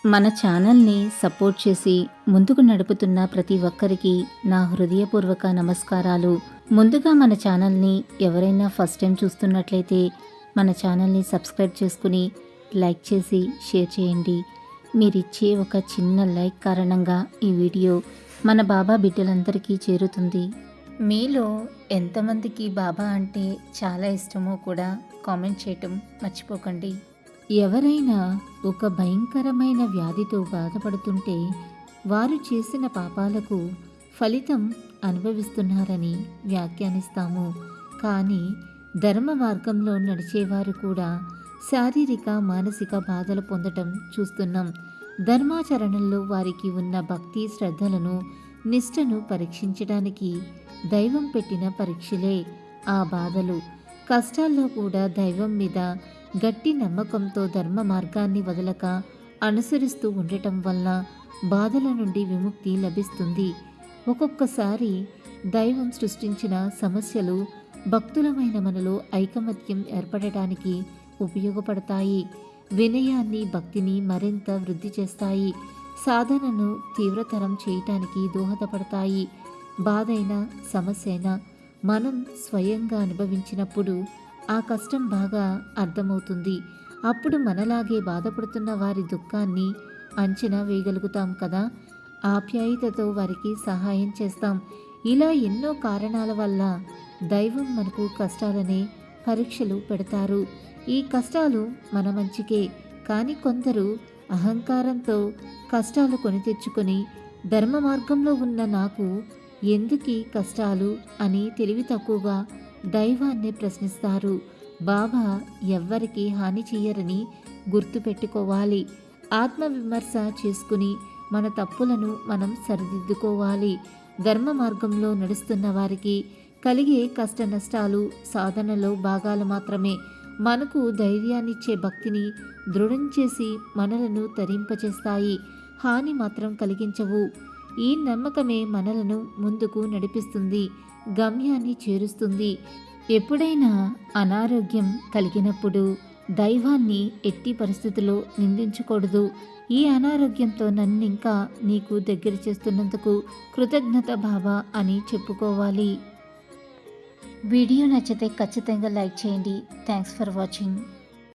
మన ఛానల్ని సపోర్ట్ చేసి ముందుకు నడుపుతున్న ప్రతి ఒక్కరికి నా హృదయపూర్వక నమస్కారాలు. ముందుగా మన ఛానల్ని ఎవరైనా ఫస్ట్ టైం చూస్తున్నట్లయితే మన ఛానల్ని సబ్స్క్రైబ్ చేసుకుని లైక్ చేసి షేర్ చేయండి. మీరిచ్చే ఒక చిన్న లైక్ కారణంగా ఈ వీడియో మన బాబా బిడ్డలందరికీ చేరుతుంది. మీలో ఎంతమందికి బాబా అంటే చాలా ఇష్టమో కూడా కామెంట్ చేయటం మర్చిపోకండి. ఎవరైనా ఒక భయంకరమైన వ్యాధితో బాధపడుతుంటే వారు చేసిన పాపాలకు ఫలితం అనుభవిస్తున్నారని వ్యాఖ్యానిస్తాము. కానీ ధర్మ మార్గంలో నడిచేవారు కూడా శారీరక మానసిక బాధలు పొందటం చూస్తున్నాం. ధర్మాచరణలో వారికి ఉన్న భక్తి శ్రద్ధలను నిష్టను పరీక్షించడానికి దైవం పెట్టిన పరీక్షలే ఆ బాధలు. కష్టాల్లో కూడా దైవం మీద గట్టి నమ్మకంతో ధర్మ మార్గాన్ని వదలక అనుసరిస్తూ ఉండటం వల్ల బాధల నుండి విముక్తి లభిస్తుంది. ఒక్కొక్కసారి దైవం సృష్టించిన సమస్యలు భక్తులమైన మనలో ఐకమత్యం ఏర్పడటానికి ఉపయోగపడతాయి. వినయాన్ని భక్తిని మరింత వృద్ధి చేస్తాయి. సాధనను తీవ్రతరం చేయటానికి దోహదపడతాయి. బాధైన సమస్య అయినా మనం స్వయంగా అనుభవించినప్పుడు ఆ కష్టం బాగా అర్థమవుతుంది. అప్పుడు మనలాగే బాధపడుతున్న వారి దుఃఖాన్ని అంచనా వేయగలుగుతాం కదా. ఆప్యాయతతో వారికి సహాయం చేస్తాం. ఇలా ఎన్నో కారణాల వల్ల దైవం మనకు కష్టాలనే పరీక్షలు పెడతారు. ఈ కష్టాలు మన మంచికే. కానీ కొందరు అహంకారంతో కష్టాలు కొని తెచ్చుకొని ధర్మ మార్గంలో ఉన్న నాకు ఎందుకీ కష్టాలు అని తెలివి తక్కువగా దైవాన్ని ప్రశ్నిస్తారు. బాబా ఎవ్వరికి హాని చెయ్యరని గుర్తుపెట్టుకోవాలి. ఆత్మవిమర్శ చేసుకుని మన తప్పులను మనం సరిదిద్దుకోవాలి. ధర్మ మార్గంలో నడుస్తున్న వారికి కలిగే కష్ట నష్టాలు సాధనలో భాగాలు మాత్రమే. మనకు ధైర్యాన్నిచ్చే భక్తిని దృఢం చేసి మనలను తరింపచేస్తాయి. హాని మాత్రం కలిగించవు. ఈ నమ్మకమే మనలను ముందుకు నడిపిస్తుంది, గమ్యాన్ని చేరుస్తుంది. ఎప్పుడైనా అనారోగ్యం కలిగినప్పుడు దైవాన్ని ఎట్టి పరిస్థితుల్లో నిందించకూడదు. ఈ అనారోగ్యంతో నన్నింకా నీకు దగ్గర చేస్తున్నందుకు కృతజ్ఞత బాబా అని చెప్పుకోవాలి. వీడియో నచ్చితే ఖచ్చితంగా లైక్ చేయండి. Thanks for watching.